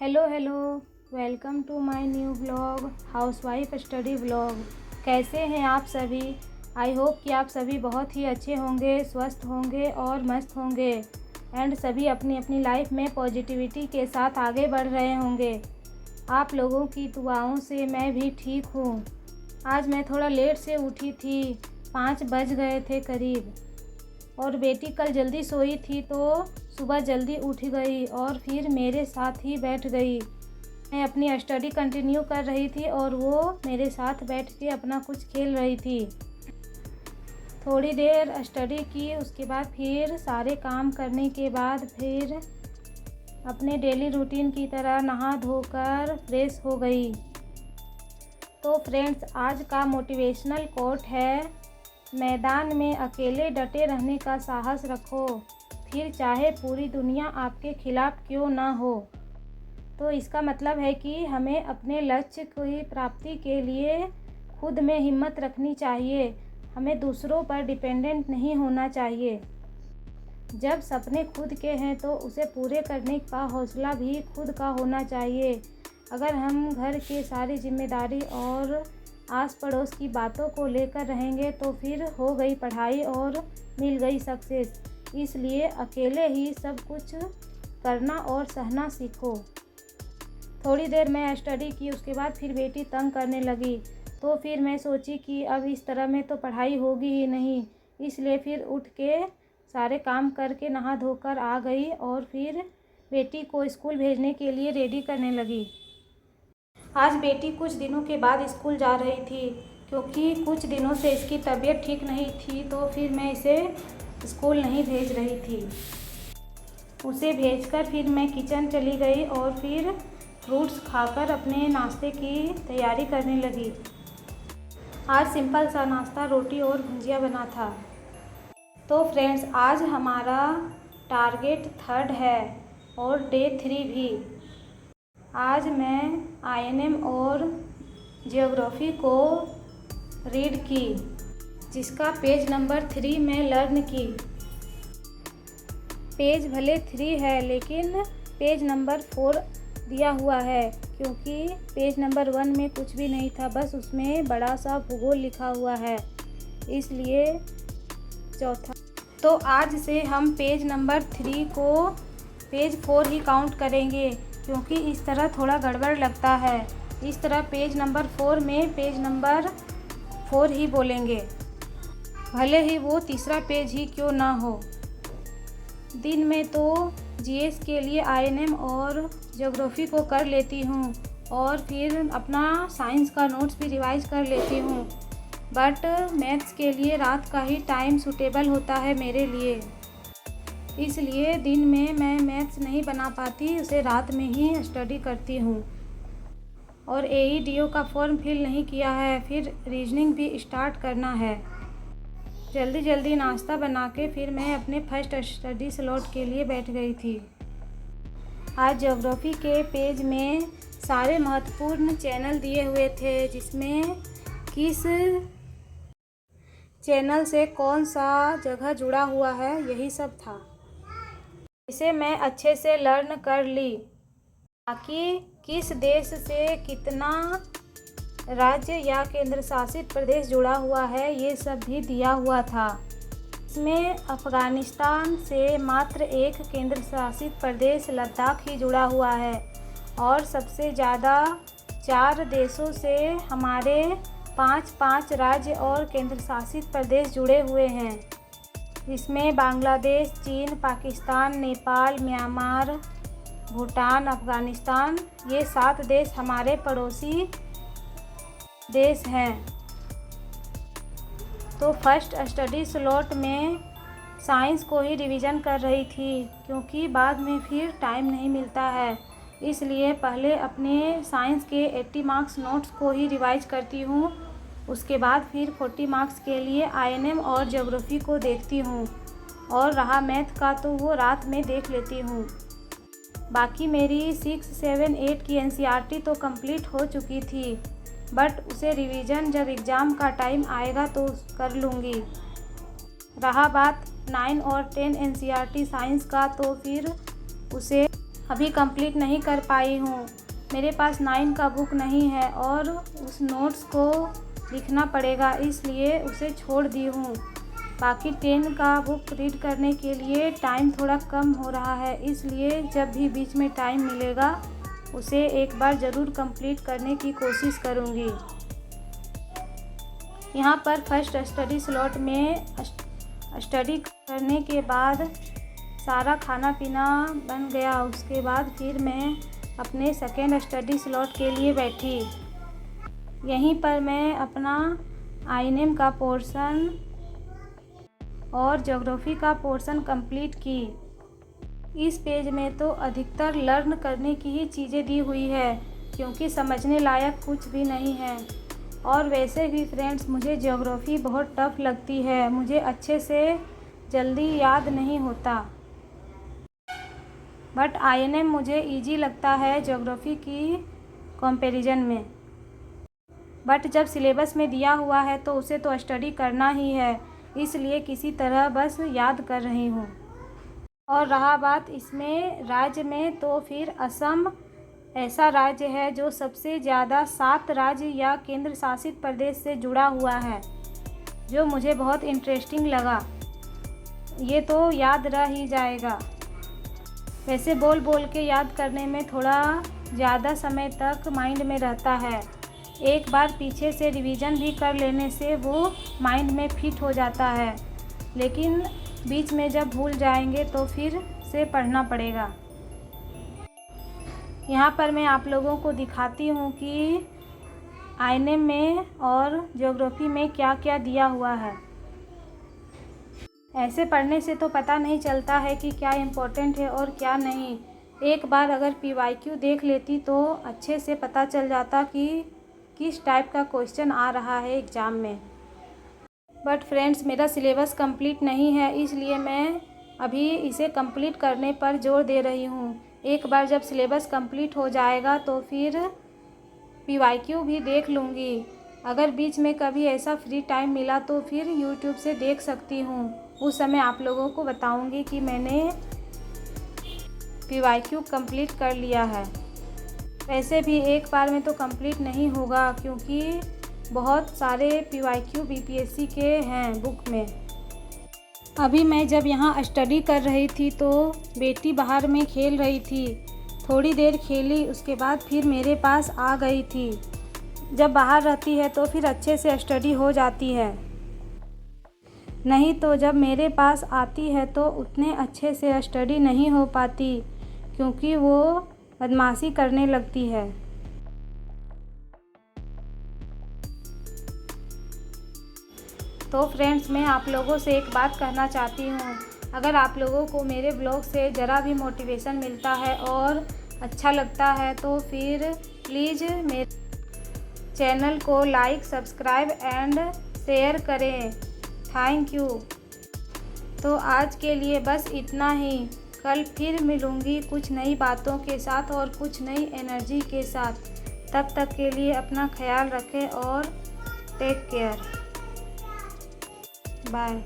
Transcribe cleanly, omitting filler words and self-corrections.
Hello hello, welcome to my new blog housewife study blog. कैसे हैं आप सभी? आई होप कि आप सभी बहुत ही अच्छे होंगे, स्वस्थ होंगे और मस्त होंगे एंड सभी अपनी अपनी लाइफ में पॉजिटिविटी के साथ आगे बढ़ रहे होंगे। आप लोगों की दुआओं से मैं भी ठीक हूँ। आज मैं थोड़ा लेट से उठी थी, 5 बज गए थे करीब, और बेटी कल जल्दी सोई थी तो सुबह जल्दी उठ गई और फिर मेरे साथ ही बैठ गई। मैं अपनी स्टडी कंटिन्यू कर रही थी और वो मेरे साथ बैठ के अपना कुछ खेल रही थी। थोड़ी देर स्टडी की, उसके बाद फिर सारे काम करने के बाद फिर अपने डेली रूटीन की तरह नहा धोकर फ्रेश हो गई। तो फ्रेंड्स, आज का मोटिवेशनल कोट है, मैदान में अकेले डटे रहने का साहस रखो, फिर चाहे पूरी दुनिया आपके खिलाफ क्यों ना हो। तो इसका मतलब है कि हमें अपने लक्ष्य की प्राप्ति के लिए खुद में हिम्मत रखनी चाहिए। हमें दूसरों पर डिपेंडेंट नहीं होना चाहिए। जब सपने खुद के हैं तो उसे पूरे करने का हौसला भी खुद का होना चाहिए। अगर हम घर के सारी जिम्मेदारी और आस पड़ोस की बातों को लेकर रहेंगे तो फिर हो गई पढ़ाई और मिल गई सक्सेस। इसलिए अकेले ही सब कुछ करना और सहना सीखो। थोड़ी देर मैं स्टडी की, उसके बाद फिर बेटी तंग करने लगी, तो फिर मैं सोची कि अब इस तरह में तो पढ़ाई होगी ही नहीं। इसलिए फिर उठ के सारे काम करके नहा धोकर आ गई और फिर बेटी को स्कूल भेजने के लिए रेडी करने लगी। आज बेटी कुछ दिनों के बाद स्कूल जा रही थी, क्योंकि कुछ दिनों से इसकी तबीयत ठीक नहीं थी, तो फिर मैं इसे स्कूल नहीं भेज रही थी। उसे भेजकर फिर मैं किचन चली गई और फिर फ्रूट्स खाकर अपने नाश्ते की तैयारी करने लगी। आज सिंपल सा नाश्ता, रोटी और भुजिया बना था। तो फ्रेंड्स, आज हमारा टारगेट 3rd है और डे 3 भी। आज मैं INM और ज्योग्राफी को रीड की, जिसका पेज नंबर 3 में लर्न की। पेज भले 3 है लेकिन पेज नंबर 4 दिया हुआ है, क्योंकि पेज नंबर 1 में कुछ भी नहीं था, बस उसमें बड़ा सा भूगोल लिखा हुआ है, इसलिए चौथा। तो आज से हम पेज नंबर 3 को पेज 4 ही काउंट करेंगे, क्योंकि इस तरह थोड़ा गड़बड़ लगता है। इस तरह पेज नंबर 4 में पेज नंबर 4 ही बोलेंगे, भले ही वो तीसरा पेज ही क्यों ना हो। दिन में तो GS के लिए INM और ज्योग्राफी को कर लेती हूँ और फिर अपना साइंस का नोट्स भी रिवाइज कर लेती हूँ, बट मैथ्स के लिए रात का ही टाइम सूटेबल होता है मेरे लिए। इसलिए दिन में मैं मैथ्स नहीं बना पाती, उसे रात में ही स्टडी करती हूँ। और AEDO का फॉर्म फिल नहीं किया है, फिर रीजनिंग भी स्टार्ट करना है। जल्दी जल्दी नाश्ता बना के फिर मैं अपने फर्स्ट स्टडी स्लॉट के लिए बैठ गई थी। आज ज्योग्राफी के पेज में सारे महत्वपूर्ण चैनल दिए हुए थे, जिसमें किस चैनल से कौन सा जगह जुड़ा हुआ है, यही सब था। इसे मैं अच्छे से लर्न कर ली। बाकी किस देश से कितना राज्य या केंद्र शासित प्रदेश जुड़ा हुआ है, ये सब भी दिया हुआ था। इसमें अफ़गानिस्तान से मात्र एक केंद्र शासित प्रदेश लद्दाख ही जुड़ा हुआ है, और सबसे ज़्यादा 4 देशों से हमारे 5 राज्य और केंद्र शासित प्रदेश जुड़े हुए हैं। इसमें बांग्लादेश, चीन, पाकिस्तान, नेपाल, म्यांमार, भूटान, अफ़गानिस्तान, ये 7 देश हमारे पड़ोसी देश हैं। तो फर्स्ट स्टडी स्लॉट में साइंस को ही रिवीजन कर रही थी, क्योंकि बाद में फिर टाइम नहीं मिलता है, इसलिए पहले अपने साइंस के 80 मार्क्स नोट्स को ही रिवाइज करती हूँ। उसके बाद फिर 40 मार्क्स के लिए INM और ज्योग्राफी को देखती हूँ, और रहा मैथ का तो वो रात में देख लेती हूँ। बाकी मेरी 6, 7, 8 की NCERT तो कंप्लीट हो चुकी थी, बट उसे रिवीजन जब एग्ज़ाम का टाइम आएगा तो कर लूँगी। रहा बात 9 और 10 NCERT साइंस का, तो फिर उसे अभी कंप्लीट नहीं कर पाई हूँ। मेरे पास 9 का बुक नहीं है और उस नोट्स को लिखना पड़ेगा, इसलिए उसे छोड़ दी हूँ। बाकी 10 का बुक रीड करने के लिए टाइम थोड़ा कम हो रहा है, इसलिए जब भी बीच में टाइम मिलेगा उसे एक बार ज़रूर कंप्लीट करने की कोशिश करूँगी। यहाँ पर फर्स्ट स्टडी स्लॉट में स्टडी करने के बाद सारा खाना पीना बन गया। उसके बाद फिर मैं अपने सेकेंड स्टडी स्लॉट के लिए बैठी। यहीं पर मैं अपना आईएनएम का पोर्शन और ज्योग्राफी का पोर्शन कंप्लीट की। इस पेज में तो अधिकतर लर्न करने की ही चीज़ें दी हुई है, क्योंकि समझने लायक कुछ भी नहीं है। और वैसे भी फ्रेंड्स, मुझे ज्योग्राफी बहुत टफ लगती है, मुझे अच्छे से जल्दी याद नहीं होता। बट आईएनएम मुझे इजी लगता है ज्योग्राफी की कंपैरिजन में। बट जब सिलेबस में दिया हुआ है तो उसे तो स्टडी करना ही है, इसलिए किसी तरह बस याद कर रही हूँ। और रहा बात इसमें राज्य में, तो फिर असम ऐसा राज्य है जो सबसे ज़्यादा 7 राज्य या केंद्र शासित प्रदेश से जुड़ा हुआ है, जो मुझे बहुत इंटरेस्टिंग लगा। ये तो याद रह ही जाएगा। वैसे बोल बोल के याद करने में थोड़ा ज़्यादा समय तक माइंड में रहता है। एक बार पीछे से रिवीजन भी कर लेने से वो माइंड में फिट हो जाता है, लेकिन बीच में जब भूल जाएंगे तो फिर से पढ़ना पड़ेगा। यहाँ पर मैं आप लोगों को दिखाती हूँ कि आईएनएम में और ज्योग्राफी में क्या क्या दिया हुआ है। ऐसे पढ़ने से तो पता नहीं चलता है कि क्या इम्पोर्टेंट है और क्या नहीं। एक बार अगर पीवाईक्यू देख लेती तो अच्छे से पता चल जाता कि किस टाइप का क्वेश्चन आ रहा है एग्ज़ाम में। बट फ्रेंड्स, मेरा सिलेबस कंप्लीट नहीं है, इसलिए मैं अभी इसे कंप्लीट करने पर जोर दे रही हूँ। एक बार जब सिलेबस कंप्लीट हो जाएगा तो फिर पीवाईक्यू भी देख लूँगी। अगर बीच में कभी ऐसा फ्री टाइम मिला तो फिर यूट्यूब से देख सकती हूँ। उस समय आप लोगों को बताऊँगी कि मैंने पीवाईक्यू कंप्लीट कर लिया है। वैसे भी एक बार में तो कंप्लीट नहीं होगा, क्योंकि बहुत सारे पीवाईक्यू बीपीएससी के हैं बुक में। अभी मैं जब यहाँ स्टडी कर रही थी तो बेटी बाहर में खेल रही थी। थोड़ी देर खेली, उसके बाद फिर मेरे पास आ गई थी। जब बाहर रहती है तो फिर अच्छे से स्टडी हो जाती है, नहीं तो जब मेरे पास आती है तो उतने अच्छे से स्टडी नहीं हो पाती, क्योंकि वो बदमाशी करने लगती है। तो फ्रेंड्स, मैं आप लोगों से एक बात कहना चाहती हूँ। अगर आप लोगों को मेरे ब्लॉग से ज़रा भी मोटिवेशन मिलता है और अच्छा लगता है तो फिर प्लीज़ मेरे चैनल को लाइक, सब्सक्राइब एंड शेयर करें। Thank you. तो आज के लिए बस इतना ही। कल फिर मिलूँगी कुछ नई बातों के साथ और कुछ नई एनर्जी के साथ। तब तक के लिए अपना ख्याल रखें और टेक केयर। बाय।